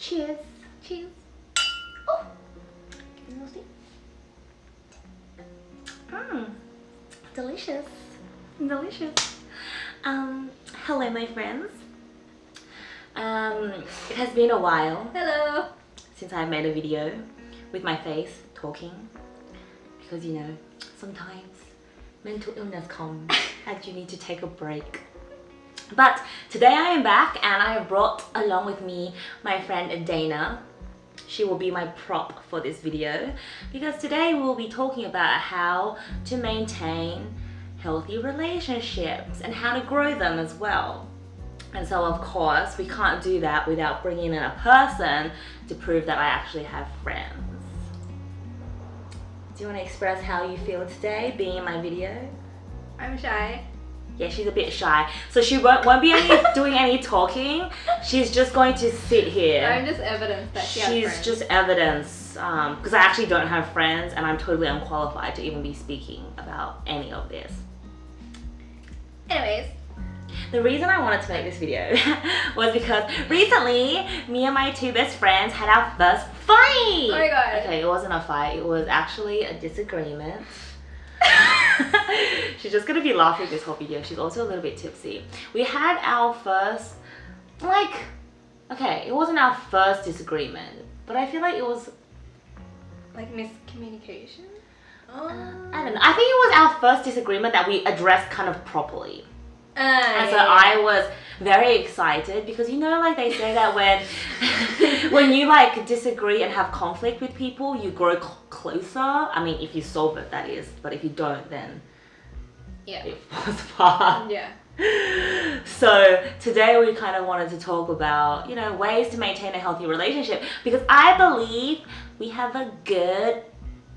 Cheers. Cheers. Oh, give me a little delicious. Delicious. Hello my friends. It has been a while Hello. since I made a video with my face talking, because you know, sometimes mental illness comes and you need to take a break. But today I am back and I have brought along with me my friend Dana. She will be my prop for this video because today we'll be talking about how to maintain healthy relationships and how to grow them as well. And so of course we can't do that without bringing in a person to prove that I actually have friends. Do you want to express how you feel today being in my video? I'm shy. Yeah, she's a bit shy, so she won't be doing any talking. She's just going to sit here. I'm just evidence that she has friends. She's just evidence, because I actually don't have friends and I'm totally unqualified to even be speaking about any of this. Anyways. The reason I wanted to make this video was because recently, me and my two best friends had our first fight! Oh my god. Okay, it wasn't a fight, it was actually a disagreement. She's just gonna be laughing this whole video. She's also a little bit tipsy. We had our first, okay, it wasn't our first disagreement, but I feel like it was like miscommunication? I don't know. I think it was our first disagreement that we addressed kind of properly. And so yeah. I was very excited because you know, like they say that when you like disagree and have conflict with people, you grow closer. I mean, if you solve it, that is. But if you don't, then yeah, it falls apart. Yeah. So today we kind of wanted to talk about, you know, ways to maintain a healthy relationship, because I believe we have a good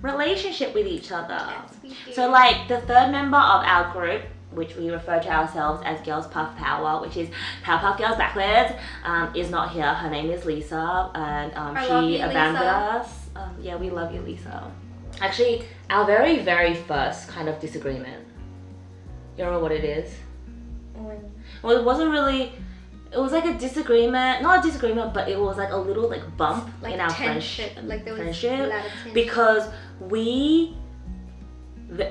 relationship with each other. Yes, we do. So like the third member of our group, which we refer to ourselves as Girls Puff Power, which is Powerpuff Girls backwards, is not here. Her name is Lisa, and she abandoned us. Yeah, we love you, Lisa. Actually, our very, very first kind of disagreement, you remember what it is? Well, it wasn't really, it was like a disagreement, not a disagreement, but it was like a little like bump like in our tension. friendship. Like there was a lot of tension. Because we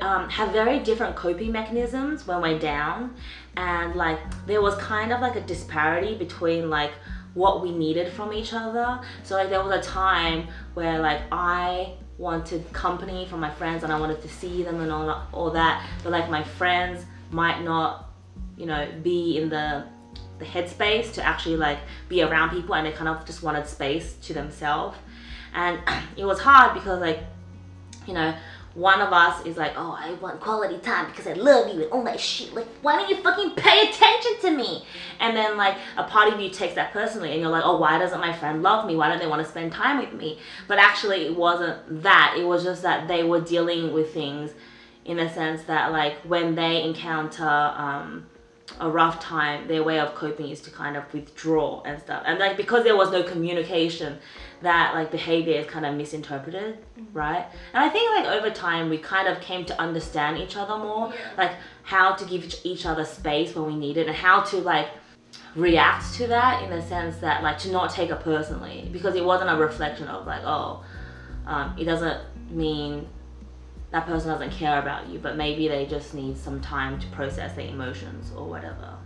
have very different coping mechanisms when we're down, and like there was kind of like a disparity between like what we needed from each other. So like there was a time where like I wanted company from my friends and I wanted to see them and all that, but like my friends might not, you know, be in the headspace to actually like be around people, and they kind of just wanted space to themselves. And it was hard because like, you know, one of us is like, oh, I want quality time because I love you and all that shit. Like, why don't you fucking pay attention to me? And then like a part of you takes that personally and you're like, oh, why doesn't my friend love me? Why don't they want to spend time with me? But actually it wasn't that. It was just that they were dealing with things in a sense that like when they encounter a rough time, their way of coping is to kind of withdraw and stuff. And like because there was no communication, that like behavior is kind of misinterpreted, right? And I think like over time we kind of came to understand each other more, like how to give each other space when we need it and how to like react to that in the sense that like to not take it personally, because it wasn't a reflection of like, oh, it doesn't mean that person doesn't care about you, but maybe they just need some time to process their emotions or whatever.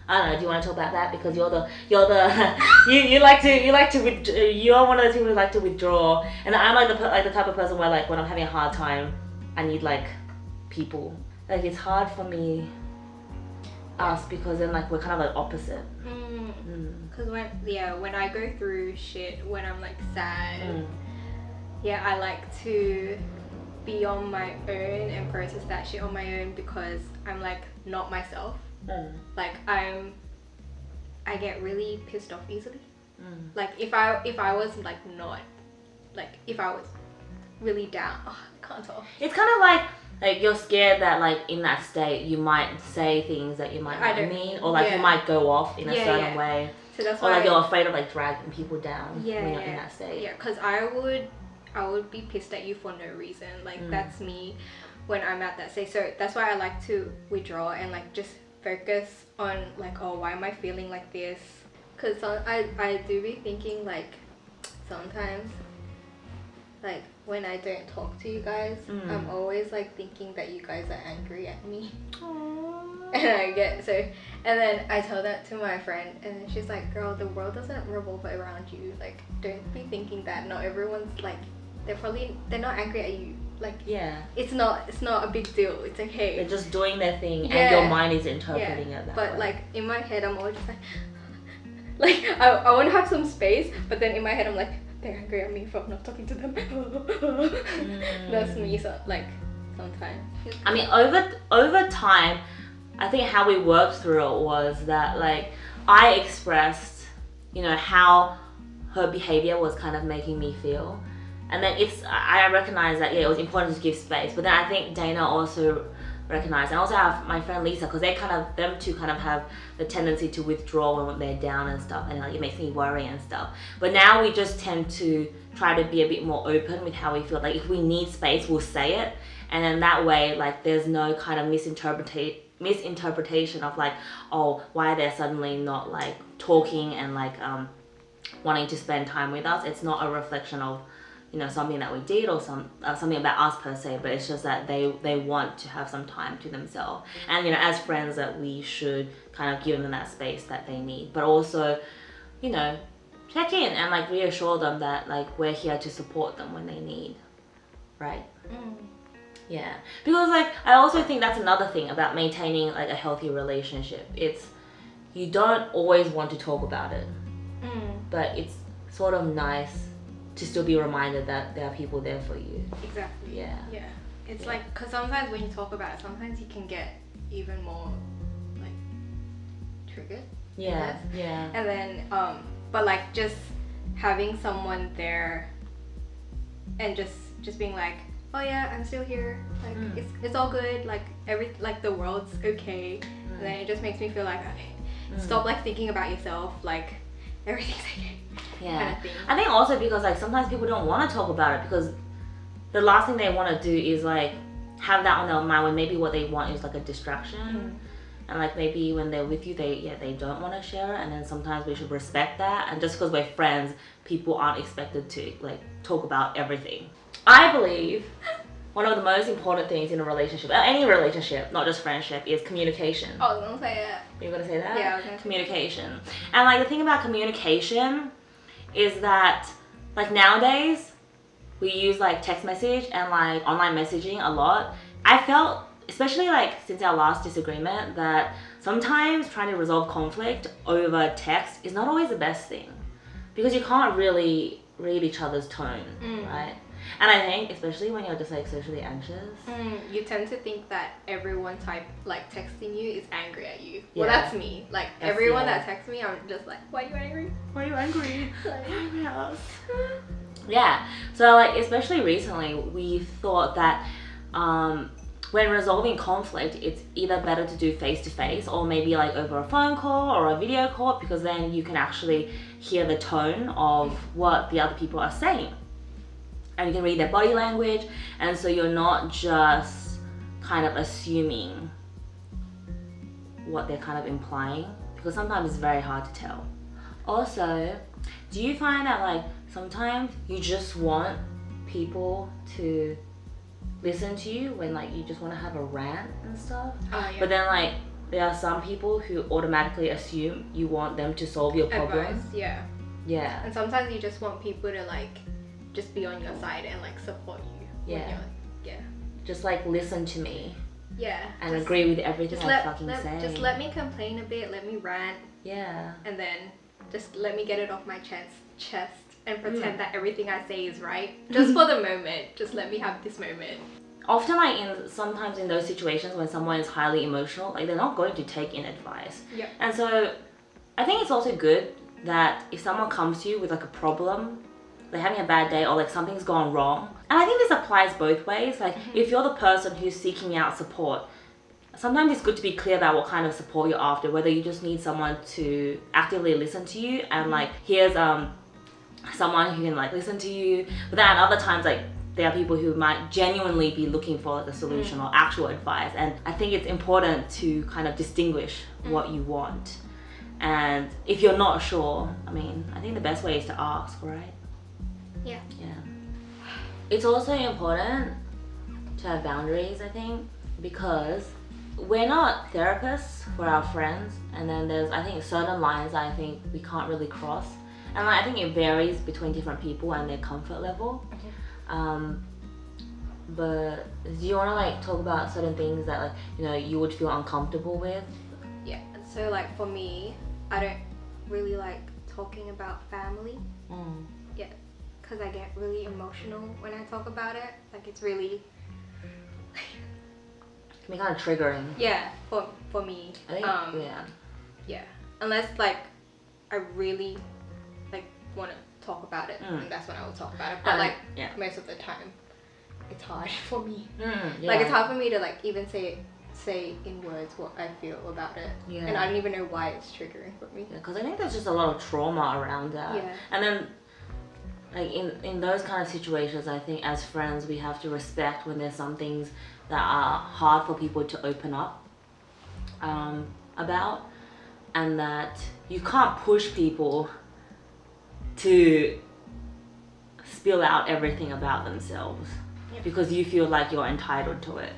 I don't know. Do you want to talk about that? Because you're one of those people who like to withdraw, and I'm like the type of person where like when I'm having a hard time, I need like people. Like it's hard for me, us, because then like we're kind of like opposite. Because when I go through shit, when I'm like sad, I like to be on my own and process that shit on my own, because I'm like not myself. Like I get really pissed off easily. Like if I was like not, like if I was really down, I can't talk. It's kind of like you're scared that like in that state you might say things that you might not mean, or like you might go off in a certain way. So that's why, or like you're afraid of like dragging people down when you're in that state. Yeah, because I would be pissed at you for no reason. Like that's me when I'm at that stage. So that's why I like to withdraw and like just focus on like, oh, why am I feeling like this? Because I do be thinking like sometimes, like when I don't talk to you guys, I'm always like thinking that you guys are angry at me. Aww. And I get so, and then I tell that to my friend, and then she's like, girl, the world doesn't revolve around you. Like, don't be thinking that. Not everyone's like, they're not angry at you. Like, yeah, it's not a big deal. It's okay. they're just doing their thing, Yeah. and your mind is interpreting it that But way. like in my head, I'm always just like I want to have some space, but then in my head, I'm like, they're angry at me for not talking to them. That's me. So like sometimes. I mean, over time, I think how we worked through it was that like I expressed, you know, how her behavior was kind of making me feel. And then I recognize that, yeah, it was important to give space. But then I think Dana also recognized, and I also have my friend Lisa, because them two kind of have the tendency to withdraw when they're down and stuff. And like, it makes me worry and stuff. But now we just tend to try to be a bit more open with how we feel. Like if we need space, we'll say it. And then that way, like there's no kind of misinterpretation of like, oh, why they're suddenly not like talking and like wanting to spend time with us. It's not a reflection of, you know, something that we did or something about us per se, but it's just that they want to have some time to themselves. And, you know, as friends, that we should kind of give them that space that they need, but also, you know, check in and like reassure them that like we're here to support them when they need, right? Yeah, because like I also think that's another thing about maintaining like a healthy relationship. It's, you don't always want to talk about it, but it's sort of nice to still be reminded that there are people there for you. Exactly. Yeah. Yeah. It's like, because sometimes when you talk about it, sometimes you can get even more like triggered. Yeah. I guess. Yeah. And then but like just having someone there and just being like, oh yeah, I'm still here, like it's all good, like the world's okay. And then it just makes me feel like, okay, stop like thinking about yourself, like everything's okay. Yeah. Kind of thing. I think also because like sometimes people don't want to talk about it because the last thing they want to do is like have that on their mind when maybe what they want is like a distraction. And like maybe when they're with you, they don't want to share it. And then sometimes we should respect that. And just because we're friends, people aren't expected to like talk about everything. I believe one of the most important things in a relationship, any relationship, not just friendship, is communication. Oh, I was gonna say that. You were gonna say that? Yeah, I was gonna say communication. And like the thing about communication is that like nowadays we use like text message and like online messaging a lot. I felt, especially like since our last disagreement, that sometimes trying to resolve conflict over text is not always the best thing because you can't really read each other's tone, right? And I think especially when you're just like socially anxious, you tend to think that everyone texting you is angry at you. Yeah. Well, that's me. Like That's, everyone yeah. that texts me, I'm just like, why are you angry? why are you angry? Like, Yeah, so like especially recently we thought that when resolving conflict, it's either better to do face to face or maybe like over a phone call or a video call, because then you can actually hear the tone of what the other people are saying and you can read their body language, and so you're not just kind of assuming what they're kind of implying, because sometimes it's very hard to tell. Also, do you find that like sometimes you just want people to listen to you when like you just want to have a rant and stuff? yeah. But then like there are some people who automatically assume you want them to solve your problem. Advice, yeah. Yeah. And sometimes you just want people to like just be on your side and like support you. Yeah. When you're, yeah. Just like listen to me Yeah. and just, agree with everything I fucking say. Just let me complain a bit, let me rant, Yeah. and then just let me get it off my chest and pretend that everything I say is right. Just for the moment. Just let me have this moment. Often like sometimes in those situations when someone is highly emotional, like they're not going to take in advice. Yep. And so I think it's also good that if someone comes to you with like a problem, they're having a bad day or like something's gone wrong. And I think this applies both ways. Like if you're the person who's seeking out support, sometimes it's good to be clear about what kind of support you're after, whether you just need someone to actively listen to you and like here's someone who can like listen to you. But then at other times like there are people who might genuinely be looking for like a solution or actual advice. And I think it's important to kind of distinguish what you want. And if you're not sure, I mean, I think the best way is to ask, right? Yeah. It's also important to have boundaries, I think, because we're not therapists for our friends, and then there's, I think, certain lines that I think we can't really cross, and like, I think it varies between different people and their comfort level. But do you want to like talk about certain things that like, you know, you would feel uncomfortable with? Yeah, so like for me, I don't really like talking about family. Yeah, because I get really emotional when I talk about it. Like it's really Can be kind of triggering. Yeah, for me. I think, yeah, unless like I really like want to talk about it, and that's when I will talk about it. But like most of the time, it's hard for me. Like it's hard for me to like even say in words what I feel about it, and I don't even know why it's triggering for me. Because I think there's just a lot of trauma around that. And then like in those kind of situations, I think as friends we have to respect when there's some things that are hard for people to open up about, and that you can't push people to spill out everything about themselves because you feel like you're entitled to it.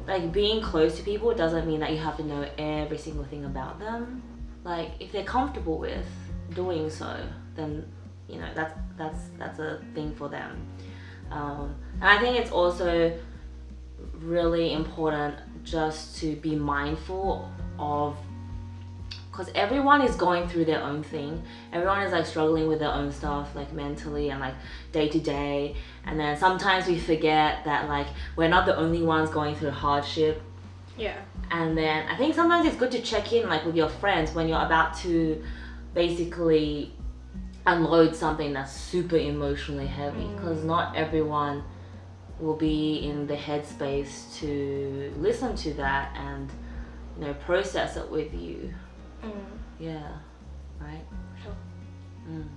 Like being close to people doesn't mean that you have to know every single thing about them. Like if they're comfortable with doing so, then you know that's a thing for them. And I think it's also really important just to be mindful of, because everyone is going through their own thing. Everyone is like struggling with their own stuff, like mentally and like day to day. And then sometimes we forget that like we're not the only ones going through hardship. And then I think sometimes it's good to check in like with your friends when you're about to basically unload something that's super emotionally heavy, because not everyone will be in the headspace to listen to that and, you know, process it with you. Yeah, right? Sure. And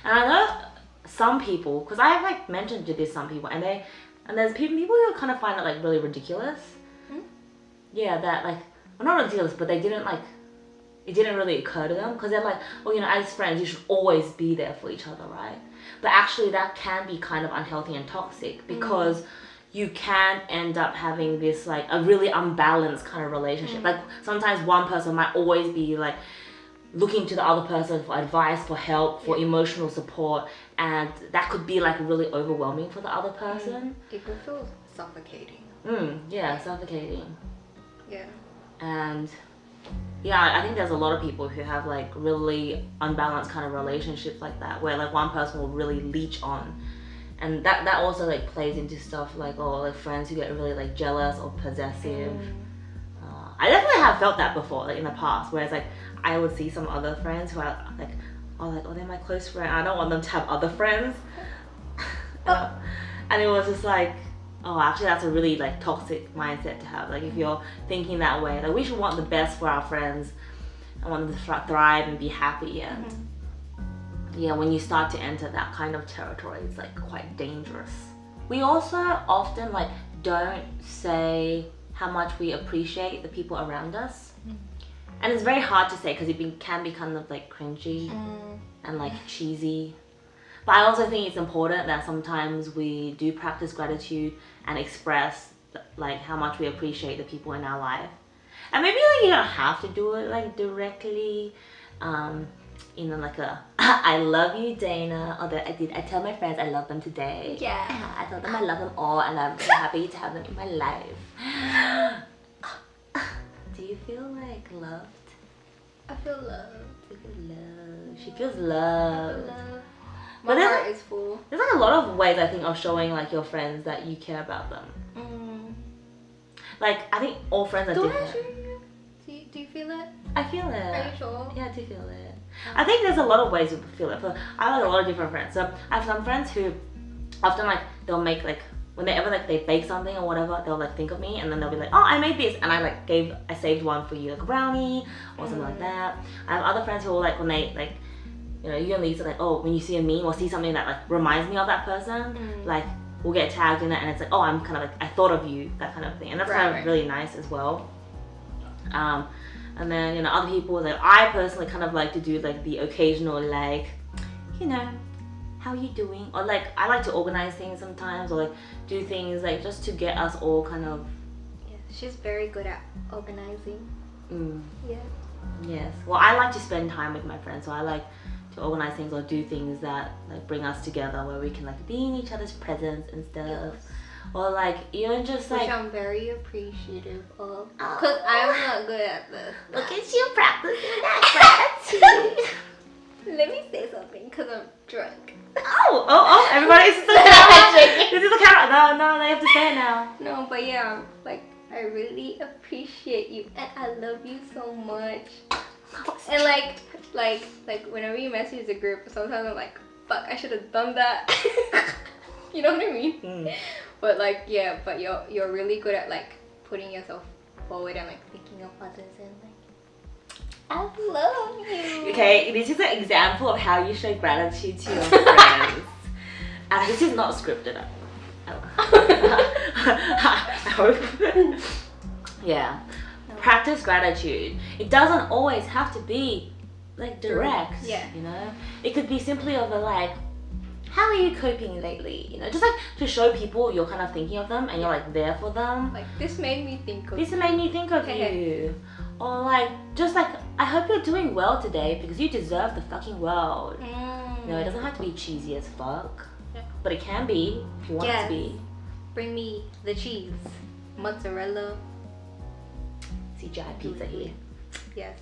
I know some people, because I have like mentioned to this some people, and there's people who kind of find it like really ridiculous. Yeah, that like, well, not ridiculous, but they didn't like, it didn't really occur to them, because they're like, well, you know, as friends, you should always be there for each other, right? But actually that can be kind of unhealthy and toxic, because you can end up having this like a really unbalanced kind of relationship. Like sometimes one person might always be like looking to the other person for advice, for help, for emotional support, and that could be like really overwhelming for the other person. It could feel suffocating. Suffocating. Yeah. And yeah, I think there's a lot of people who have like really unbalanced kind of relationships like that, where like one person will really leech on, and that also like plays into stuff like, oh, like friends who get really like jealous or possessive. I definitely have felt that before, like in the past, whereas like I would see some other friends who are like, oh, they're my close friend, I don't want them to have other friends. And it was just like, oh, actually that's a really like toxic mindset to have. Like if you're thinking that way, like we should want the best for our friends and want them to thrive and be happy. And yeah, when you start to enter that kind of territory, it's like quite dangerous. We also often like don't say how much we appreciate the people around us. And it's very hard to say because it can be kind of like cringy and like cheesy. But I also think it's important that sometimes we do practice gratitude and express like how much we appreciate the people in our life. And maybe like you don't have to do it like directly, you know, like a I love you, Dana, or I tell my friends I love them today. Yeah. I told them I love them all and I'm so happy to have them in my life. Do you feel like loved? I feel loved. I feel loved. She feels loved. I feel loved. But My heart is full. There's like a lot of ways I think of showing like your friends that you care about them. Like I think all friends are different. Do you feel it? I feel it. Are you sure? Yeah, I do feel it. I think there's a lot of ways to feel it. I have like a lot of different friends. So I have some friends who often like they'll make like whenever like they bake something or whatever, they'll like think of me and then they'll be like, oh, I made this, and I saved one for you, like a brownie or something like that. I have other friends who will like when they like, you know, usually it's like, oh, when you see a meme or see something that like reminds me of that person, like we'll get tagged in it and it's like, oh, I'm kind of like, I thought of you, that kind of thing. And that's kind of really nice as well. And then, you know, other people, like, I personally kind of like to do like the occasional, like, you know, how are you doing? Or like, I like to organize things sometimes, or like do things like just to get us all kind of. Yeah, she's very good at organizing. Yeah. Yes. Well, I like to spend time with my friends, so I like to organize things or do things that like bring us together, where we can like be in each other's presence and stuff. Yes. Or like even just like. Which I'm very appreciative of, because I'm not good at this. Look at you practicing that gratitude. Let me say something, because I'm drunk. Oh! Everybody's the camera. This is the camera. No, they have to say it now. No, but yeah, like I really appreciate you, and I love you so much. And like whenever you message the group, sometimes I'm like, fuck, I should have done that. You know what I mean? But like, yeah, but you're really good at like putting yourself forward and like thinking of others, and like, I love you. Okay, this is an example of how you show gratitude to your friends. And this is not scripted. I hope. Yeah. Practice gratitude. It doesn't always have to be like direct. Yeah. You know? It could be simply of a like, how are you coping lately? You know, just like to show people you're kind of thinking of them and you're like there for them. Like, this made me think of This made me think of you. Or like, just like, I hope you're doing well today because you deserve the fucking world. You know, it doesn't have to be cheesy as fuck. Yeah. But it can be if you want it to be. Bring me the cheese. Mozzarella. CGI pizza here. Yes.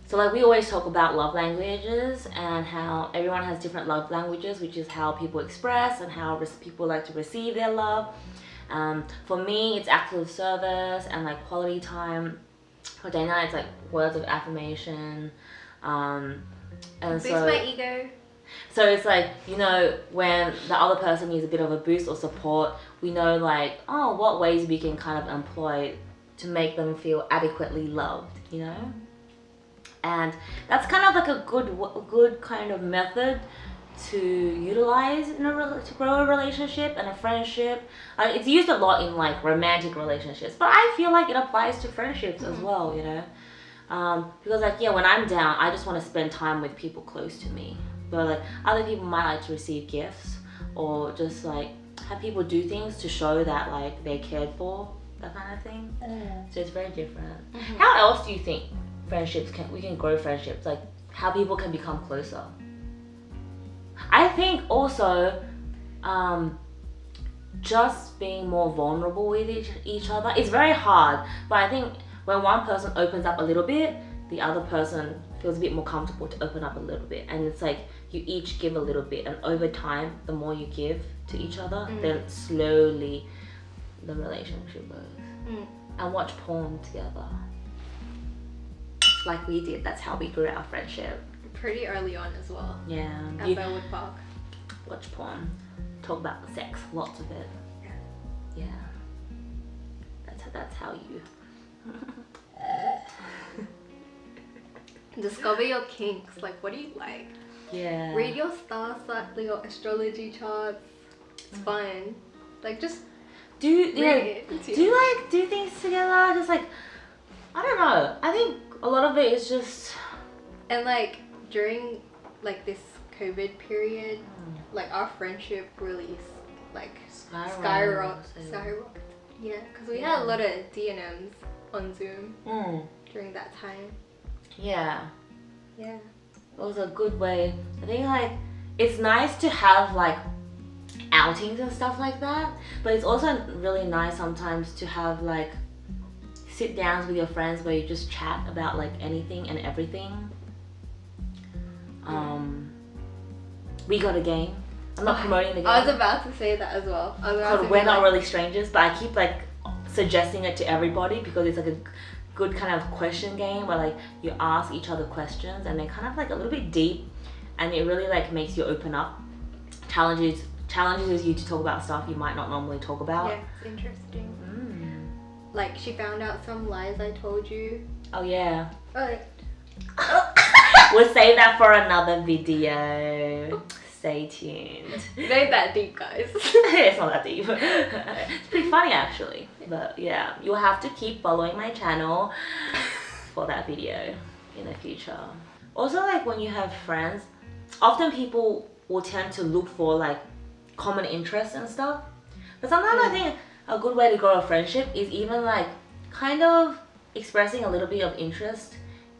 So like we always talk about love languages and how everyone has different love languages, which is how people express and how people like to receive their love. For me, it's acts of service and like quality time. For Dana, it's like words of affirmation. And boost my ego. So it's like, you know, when the other person needs a bit of a boost or support, we know like, oh, what ways we can kind of employ to make them feel adequately loved, you know? And that's kind of like a good kind of method to utilize to grow a relationship and a friendship. It's used a lot in like romantic relationships, but I feel like it applies to friendships as well, you know? Because like, yeah, when I'm down, I just want to spend time with people close to me. But like other people might like to receive gifts or just like have people do things to show that like they're cared for, that kind of thing. So it's very different. How else do you think we can grow friendships, like how people can become closer? I think also just being more vulnerable with each other. It's very hard, but I think when one person opens up a little bit, the other person feels a bit more comfortable to open up a little bit, and it's like you each give a little bit, and over time the more you give to each other, then slowly the relationship goes. And watch porn together like we did. That's how we grew our friendship. Pretty early on as well. Yeah. At Bellwood Park. Watch porn. Talk about sex. Lots of it. Yeah. That's how you discover your kinks. Like, what do you like? Yeah. Read your star sign, your astrology charts. It's fun. Like, just do things together. Just like, I don't know. I think a lot of it is just, and like during like this COVID period, like our friendship really like skyrocketed. Yeah, because we had a lot of D&Ms on Zoom during that time. Yeah. Yeah. It was a good way. I think like it's nice to have like outings and stuff like that, but it's also really nice sometimes to have like sit downs with your friends where you just chat about like anything and everything. We got a game. I'm not promoting the game. I was about to say that as well. We're not really strangers, but I keep like suggesting it to everybody because it's like a good kind of question game where like you ask each other questions and they're kind of like a little bit deep, and it really like makes you open up. Challenges you to talk about stuff you might not normally talk about. Yeah, it's interesting. Like she found out some lies I told you. Oh yeah. Alright. We'll save that for another video. Stay tuned. It ain't that deep, guys. It's not that deep. It's pretty funny actually. But yeah, you'll have to keep following my channel for that video in the future. Also, like when you have friends, often people will tend to look for like common interests and stuff. But sometimes I think a good way to grow a friendship is even like kind of expressing a little bit of interest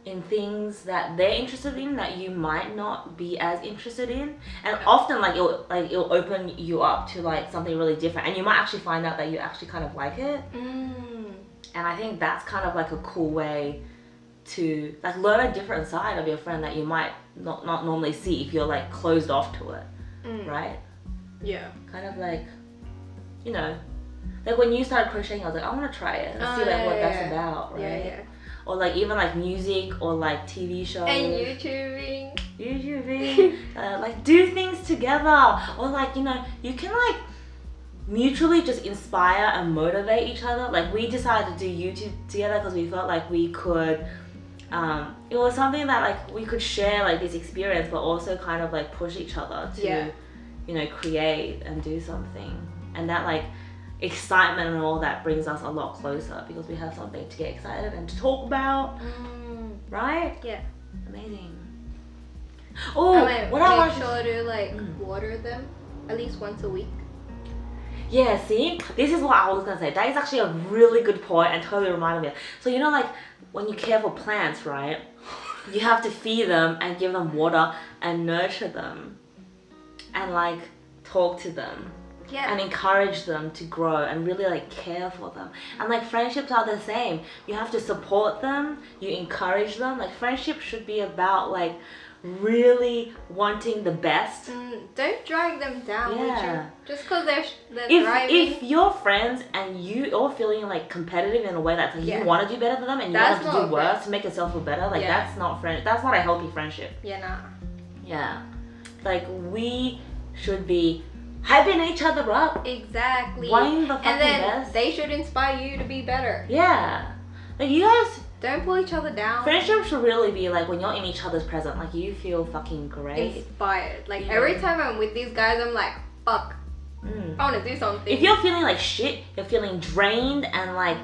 in things that they're interested in that you might not be as interested in, and often like it'll open you up to like something really different, and you might actually find out that you actually kind of like it. And I think that's kind of like a cool way to like learn a different side of your friend that you might not normally see if you're like closed off to it. Right? Yeah. Kind of like, you know, like when you started crocheting, I was like, I want to try it and see like what that's about, right? Yeah. Or like even like music or like TV shows. And YouTubing. Like do things together. Or like, you know, you can like mutually just inspire and motivate each other. Like we decided to do YouTube together because we felt like we could, it was something that like we could share like this experience but also kind of like push each other to, you know, create and do something. And that like excitement and all that brings us a lot closer because we have something to get excited and to talk about. Right? Yeah. Amazing. Oh, what I want to like water them at least once a week. Yeah, see? This is what I was gonna say. That is actually a really good point and totally reminded me. So you know like when you care for plants, right? You have to feed them and give them water and nurture them and like talk to them. Yeah. And encourage them to grow and really like care for them. And like friendships are the same. You have to support them, you encourage them. Like friendship should be about like really wanting the best. Don't drag them down. Yeah. Just because they're thriving. If you're friends and you're feeling like competitive in a way that's like you want to do better than them and you want them to do worse to make yourself feel better, like that's not that's not a healthy friendship. Yeah, nah. Yeah. Like we should be hyping each other up. Exactly. Wanting the fucking and then best. They should inspire you to be better. Yeah. Like you guys don't pull each other down. Friendship should really be like when you're in each other's presence, like you feel fucking great. Inspired. Like every time I'm with these guys, I'm like, fuck. I want to do something. If you're feeling like shit, you're feeling drained and like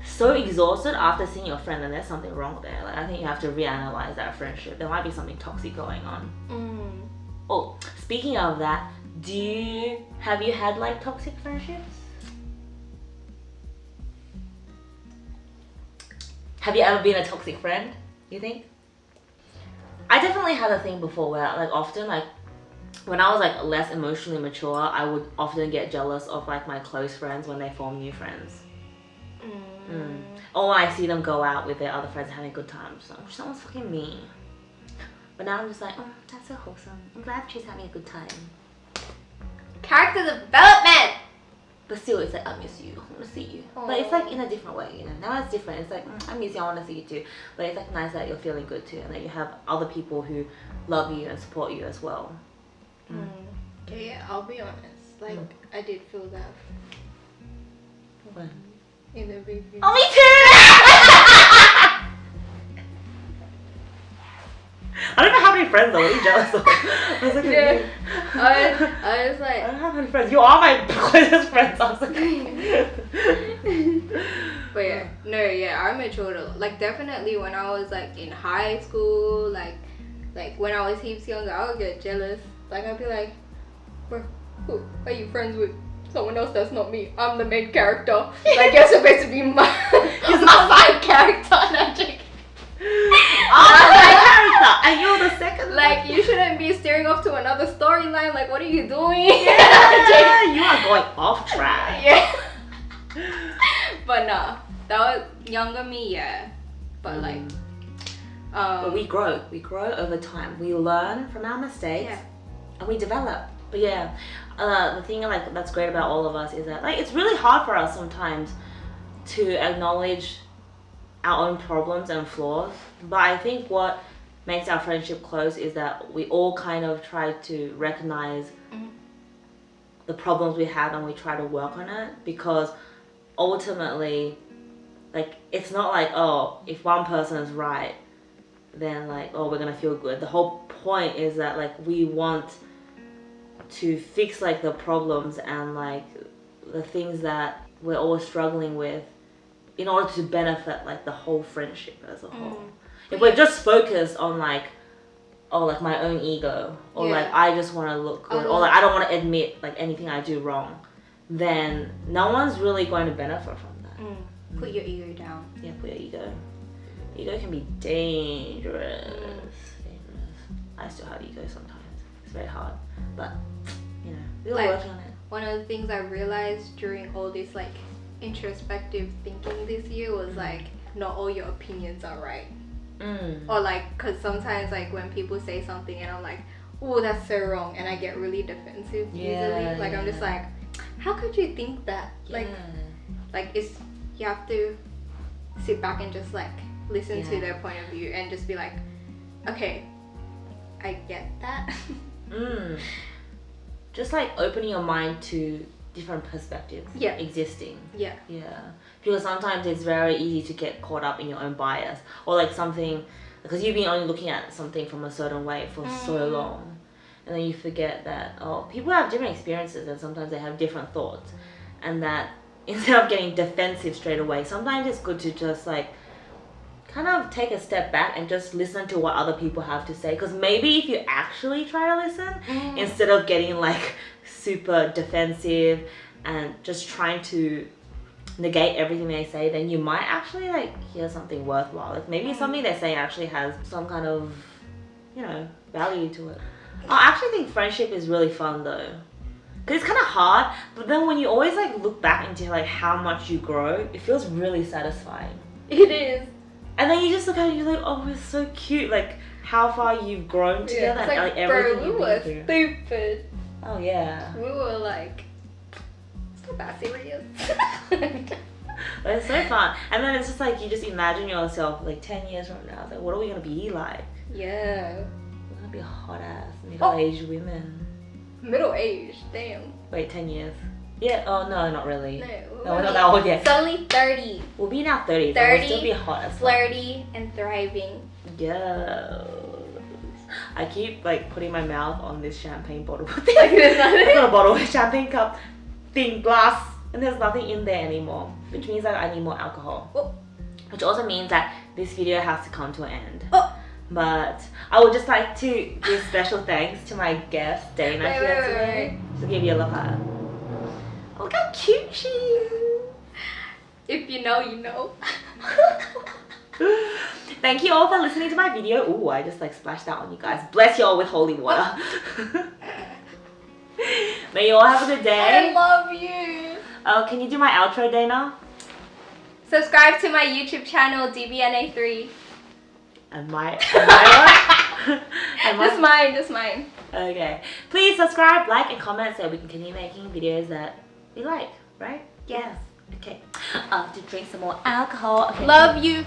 so exhausted after seeing your friend, then there's something wrong there. Like I think you have to reanalyze that friendship. There might be something toxic going on. Oh, speaking of that, have you had like toxic friendships? Have you ever been a toxic friend, you think? I definitely had a thing before where like often like when I was like less emotionally mature, I would often get jealous of like my close friends when they form new friends. Or when I see them go out with their other friends having a good time. So someone's fucking mean. But now I'm just like, oh, that's so wholesome. I'm glad she's having a good time. Character development! But still, it's like, I miss you. I want to see you. Aww. But it's like in a different way, you know. Now it's different. It's like, I miss you. I want to see you too. But it's like nice that you're feeling good too. And that you have other people who love you and support you as well. Okay, yeah, I'll be honest. Like, I did feel that. When? In the baby. Oh, me too! I don't know how many friends though. What are you jealous of? I was like, I was like, I don't have many friends. You are my closest friends. I was like, but yeah, no, yeah, I matured a lot. Like definitely when I was like in high school, like when I was heaps younger, I would get jealous. Like I'd be like, bro, who are you friends with? Someone else that's not me. I'm the main character. Like you're supposed to be my side character. I'm the main character and you're the second. Like you shouldn't be steering off to another storyline. Like what are you doing? Yeah, you are going off track. Yeah. But nah, that was younger me, yeah. But like, but we grow over time. We learn from our mistakes, and we develop. But yeah, the thing like that's great about all of us is that like it's really hard for us sometimes to acknowledge our own problems and flaws. But I think what makes our friendship close is that we all kind of try to recognize the problems we have and we try to work on it, because ultimately like it's not like, oh, if one person is right then like, oh, we're gonna feel good. The whole point is that like we want to fix like the problems and like the things that we're all struggling with in order to benefit like the whole friendship as a whole. If we're just focused on like, oh, like my own ego, or like I just want to look good, or like I don't want to admit like anything I do wrong, then no one's really going to benefit from that. Put your ego down. Yeah, put your ego. Ego can be dangerous. I still have ego sometimes. It's very hard, but you know, we're Like, working on it. One of the things I realized during all this like introspective thinking this year was like not all your opinions are right. Or like, because sometimes like when people say something and I'm like, oh, that's so wrong, and I get really defensive easily. Like I'm just like, how could you think that? Like it's, you have to sit back and just like listen to their point of view and just be like, okay, I get that. Just like opening your mind to different perspectives existing. Yeah. Because sometimes it's very easy to get caught up in your own bias, or like something, because you've been only looking at something from a certain way for so long, and then you forget that, oh, people have different experiences and sometimes they have different thoughts, and that instead of getting defensive straight away, sometimes it's good to just like kind of take a step back and just listen to what other people have to say. Because maybe if you actually try to listen, instead of getting like super defensive and just trying to negate everything they say, then you might actually like hear something worthwhile. Like maybe something they're saying actually has some kind of, you know, value to it. I actually think friendship is really fun though, because it's kind of hard, but then when you always like look back into like how much you grow, it feels really satisfying. It is. And then you just look at it, you're like, oh, it's so cute, like how far you've grown together, It's and like everything bro, you've we were been through. stupid. Oh yeah. We were like, it's not that serious. But it's so fun. And then it's just like, you just imagine yourself like 10 years from now. It's like, what are we gonna be like? Yeah. We're gonna be hot ass middle-aged women. Middle-aged, damn. Wait, 10 years? Yeah, oh no, not really. No, we're not that old yet. It's only 30. We'll be in our 30s. 30, We'll still be hot as fuck. flirty, and thriving. Yes. I keep like putting my mouth on this champagne bottle. Like there's nothing. It's not a bottle, a champagne cup thing, glass, and there's nothing in there anymore, which means that I need more alcohol. Oh. Which also means that this video has to come to an end. Oh. But I would just like to give special thanks to my guest, Dana, here today. So give you a look at her. Oh, look how cute she is. If you know, you know. Thank you all for listening to my video. Ooh, I just like splashed that on you guys. Bless you all with holy water. May you all have a good day. I love you. Oh, can you do my outro, Dana? Subscribe to my YouTube channel, dvna3. And my one? And Just mine. Okay. Please subscribe, like, and comment so we can continue making videos that we like, right? Yes. Okay. To drink some more alcohol. Okay. Love you.